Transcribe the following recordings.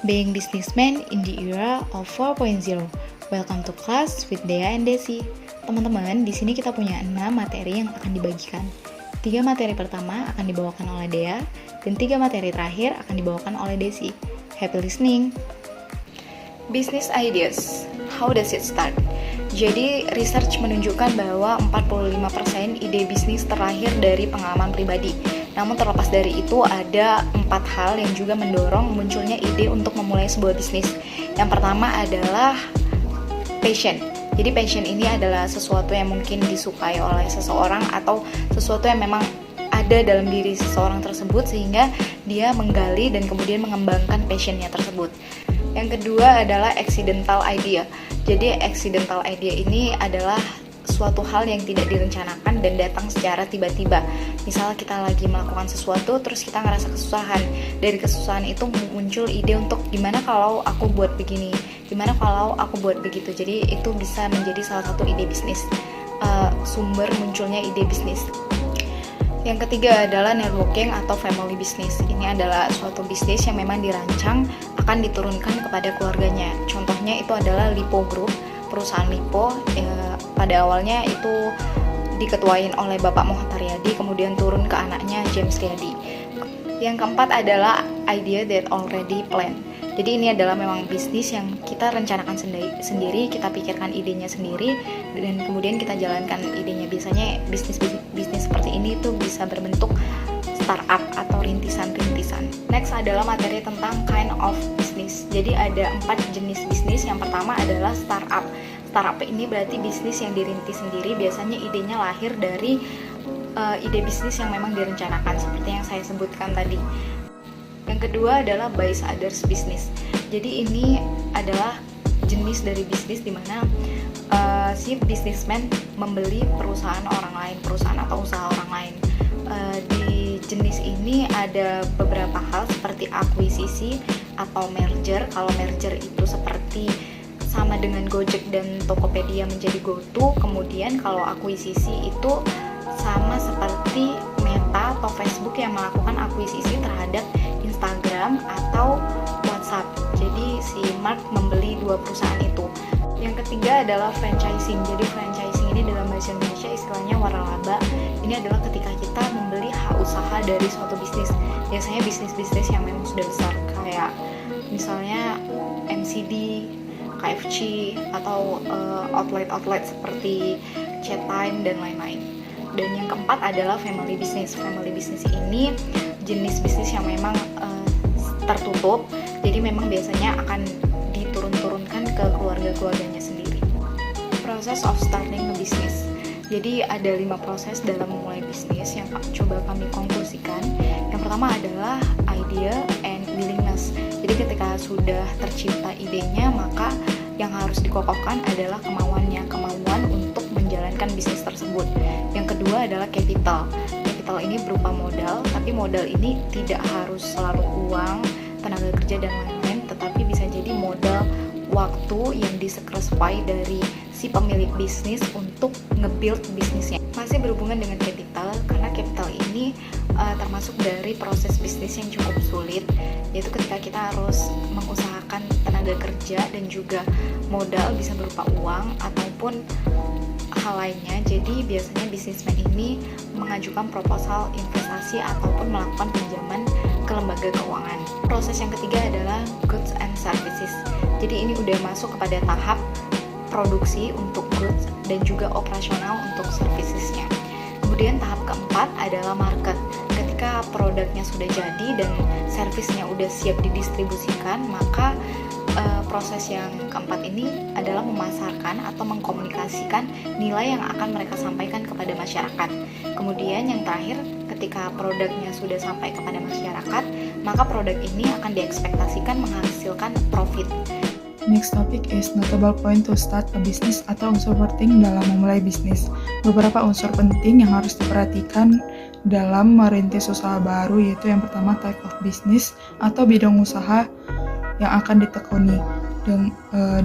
Being businessman in the era of 4.0. Welcome to class with Dea and Desi. Teman-teman, di sini kita punya 6 materi yang akan dibagikan. 3 materi pertama akan dibawakan oleh Dea, dan 3 materi terakhir akan dibawakan oleh Desi. Happy listening! Business ideas. How does it start? Jadi, research menunjukkan bahwa 45% ide bisnis terlahir dari pengalaman pribadi. Namun terlepas dari itu, ada 4 hal yang juga mendorong munculnya ide untuk memulai sebuah bisnis. Yang pertama adalah passion. Jadi passion ini adalah sesuatu yang mungkin disukai oleh seseorang atau sesuatu yang memang ada dalam diri seseorang tersebut sehingga dia menggali dan kemudian mengembangkan passionnya tersebut. Yang kedua adalah accidental idea. Jadi accidental idea ini adalah suatu hal yang tidak direncanakan dan datang secara tiba-tiba. Misalnya kita lagi melakukan sesuatu, terus kita ngerasa kesusahan. Dari kesusahan itu muncul ide untuk gimana kalau aku buat begini, gimana kalau aku buat begitu. Jadi itu bisa menjadi salah satu ide bisnis, sumber munculnya ide bisnis. Yang ketiga adalah networking atau family business. Ini adalah suatu bisnis yang memang dirancang akan diturunkan kepada keluarganya. Contohnya itu adalah Lipo Group, perusahaan Lipo. Pada awalnya itu diketuain oleh Bapak Mohatar Riyadi, kemudian turun ke anaknya James Riyadi. Yang keempat adalah idea that already planned. Jadi ini adalah memang bisnis yang kita rencanakan sendiri, kita pikirkan idenya sendiri, dan kemudian kita jalankan idenya. Biasanya bisnis seperti ini tuh bisa berbentuk startup atau rintisan-rintisan. Next adalah materi tentang kind of business. Jadi ada 4 jenis bisnis. Yang pertama adalah startup. Startup ini berarti bisnis yang dirintis sendiri. Biasanya idenya lahir dari ide bisnis yang memang direncanakan, seperti yang saya sebutkan tadi. Yang kedua adalah buys others business. Jadi ini adalah jenis dari bisnis di mana si businessman membeli perusahaan orang lain, perusahaan atau usaha orang lain. Di jenis ini ada beberapa hal seperti akuisisi atau merger. Kalau merger itu seperti sama dengan Gojek dan Tokopedia menjadi GoTo. Kemudian kalau akuisisi itu sama seperti Meta atau Facebook yang melakukan akuisisi terhadap Instagram atau WhatsApp. Jadi si Mark membeli 2 perusahaan itu. Yang ketiga adalah franchising. Jadi franchising ini dalam bahasa Indonesia istilahnya waralaba. Ini adalah ketika kita membeli hak usaha dari suatu bisnis. Biasanya bisnis-bisnis yang memang sudah besar, kayak misalnya MCD, KFC, atau outlet-outlet seperti Chatime dan lain-lain. Dan yang keempat adalah family business. Family business ini jenis bisnis yang memang tertutup, jadi memang biasanya akan diturun-turunkan ke keluarga-keluarganya sendiri. Proses of starting a business. Jadi ada 5 proses dalam memulai bisnis yang coba kami konklusikan. Yang pertama adalah idea and willingness. Jadi ketika sudah tercipta idenya, maka yang harus dikokohkan adalah kemauan untuk menjalankan bisnis tersebut. Yang kedua adalah capital. Capital ini berupa modal, tapi modal ini tidak harus selalu uang, tenaga kerja dan lain-lain, tetapi bisa jadi modal waktu yang disacrifice dari si pemilik bisnis untuk nge-build bisnisnya. Masih berhubungan dengan capital, karena capital ini termasuk dari proses bisnis yang cukup sulit, yaitu ketika kita harus mengusahakan tenaga kerja dan juga modal bisa berupa uang ataupun hal lainnya. Jadi biasanya bisnismen ini mengajukan proposal investasi ataupun melakukan pinjaman ke lembaga keuangan. Proses yang ketiga adalah goods and services. Jadi ini udah masuk kepada tahap produksi untuk goods dan juga operasional untuk servicesnya. Kemudian tahap keempat adalah market. Ketika produknya sudah jadi dan servisnya udah siap didistribusikan, maka proses yang keempat ini adalah memasarkan atau mengkomunikasikan nilai yang akan mereka sampaikan kepada masyarakat. Kemudian yang terakhir, ketika produknya sudah sampai kepada masyarakat, maka produk ini akan diekspektasikan menghasilkan profit. Next topic is notable point to start a business atau unsur penting dalam memulai bisnis. Beberapa unsur penting yang harus diperhatikan dalam merintis usaha baru, yaitu yang pertama type of business atau bidang usaha yang akan ditekuni.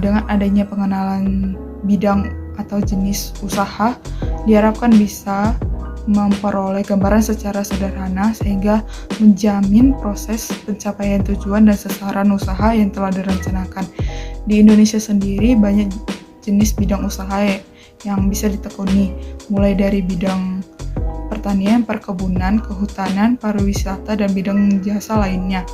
Dengan adanya pengenalan bidang atau jenis usaha, diharapkan bisa memperoleh gambaran secara sederhana sehingga menjamin proses pencapaian tujuan dan sasaran usaha yang telah direncanakan. Di Indonesia sendiri banyak jenis bidang usaha yang bisa ditekuni, mulai dari bidang pertanian, perkebunan, kehutanan, pariwisata, dan bidang jasa lainnya.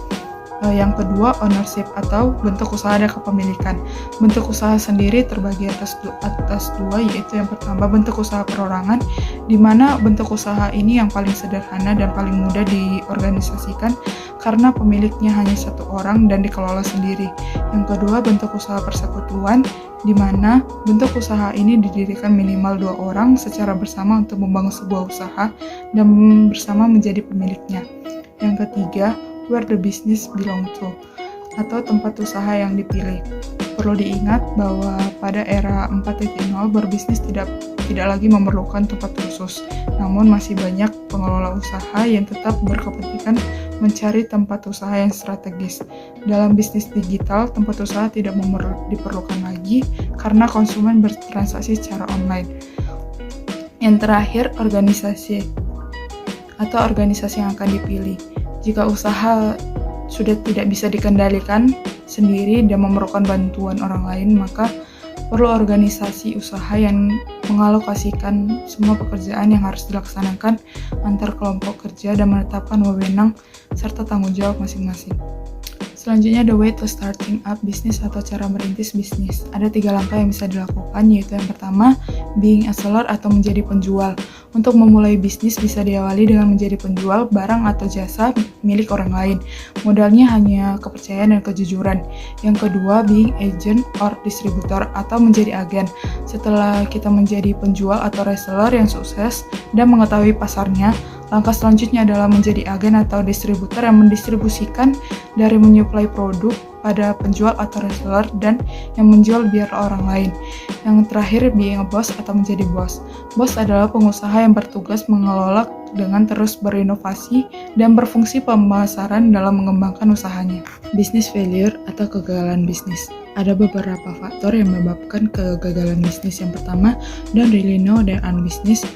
Yang kedua, ownership atau bentuk usaha dan kepemilikan. Bentuk usaha sendiri terbagi atas dua, yaitu yang pertama bentuk usaha perorangan, di mana bentuk usaha ini yang paling sederhana dan paling mudah diorganisasikan karena pemiliknya hanya satu orang dan dikelola sendiri. Yang kedua, bentuk usaha persekutuan, di mana bentuk usaha ini didirikan minimal 2 orang secara bersama untuk membangun sebuah usaha dan bersama menjadi pemiliknya. Yang ketiga, where the business belong to, atau tempat usaha yang dipilih. Perlu diingat bahwa pada era 4.0 berbisnis tidak lagi memerlukan tempat khusus, namun masih banyak pengelola usaha yang tetap berkepentingan mencari tempat usaha yang strategis. Dalam bisnis digital, tempat usaha tidak diperlukan lagi karena konsumen bertransaksi secara online. Yang terakhir, organisasi atau organisasi yang akan dipilih. Jika usaha sudah tidak bisa dikendalikan sendiri dan memerlukan bantuan orang lain, maka perlu organisasi usaha yang mengalokasikan semua pekerjaan yang harus dilaksanakan antar kelompok kerja dan menetapkan wewenang serta tanggung jawab masing-masing. Selanjutnya, the way to starting up business atau cara merintis bisnis. Ada 3 langkah yang bisa dilakukan, yaitu yang pertama, being a seller atau menjadi penjual. Untuk memulai bisnis bisa diawali dengan menjadi penjual barang atau jasa milik orang lain. Modalnya hanya kepercayaan dan kejujuran. Yang kedua, being agent or distributor atau menjadi agen. Setelah kita menjadi penjual atau reseller yang sukses dan mengetahui pasarnya, langkah selanjutnya adalah menjadi agen atau distributor yang mendistribusikan dari menyuplai produk pada penjual atau reseller dan yang menjual biar orang lain. Yang terakhir, being a boss atau menjadi bos. Bos adalah pengusaha yang bertugas mengelola dengan terus berinovasi dan berfungsi pemasaran dalam mengembangkan usahanya. Business failure atau kegagalan bisnis. Ada beberapa faktor yang menyebabkan kegagalan bisnis. Yang pertama, don't really know their own business.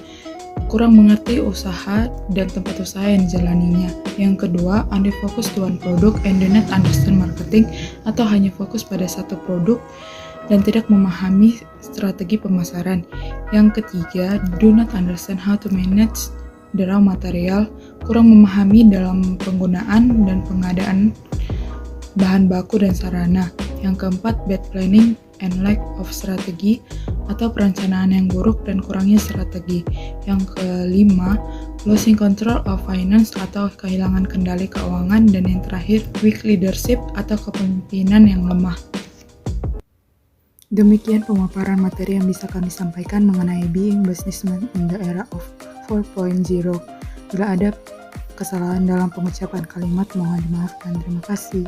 Kurang mengerti usaha dan tempat usaha yang dijalaninya. Yang kedua, only focus to one product and do not understand marketing, atau hanya fokus pada satu produk dan tidak memahami strategi pemasaran. Yang ketiga, do not understand how to manage the raw material, kurang memahami dalam penggunaan dan pengadaan bahan baku dan sarana. Yang keempat, bad planning and lack of strategy, atau perencanaan yang buruk dan kurangnya strategi. Yang kelima, losing control of finance atau kehilangan kendali keuangan. Dan yang terakhir, weak leadership atau kepemimpinan yang lemah. Demikian pemaparan materi yang bisa kami sampaikan mengenai being businessman in the era of 4.0. Bila ada kesalahan dalam pengucapan kalimat, mohon dimaafkan. Terima kasih.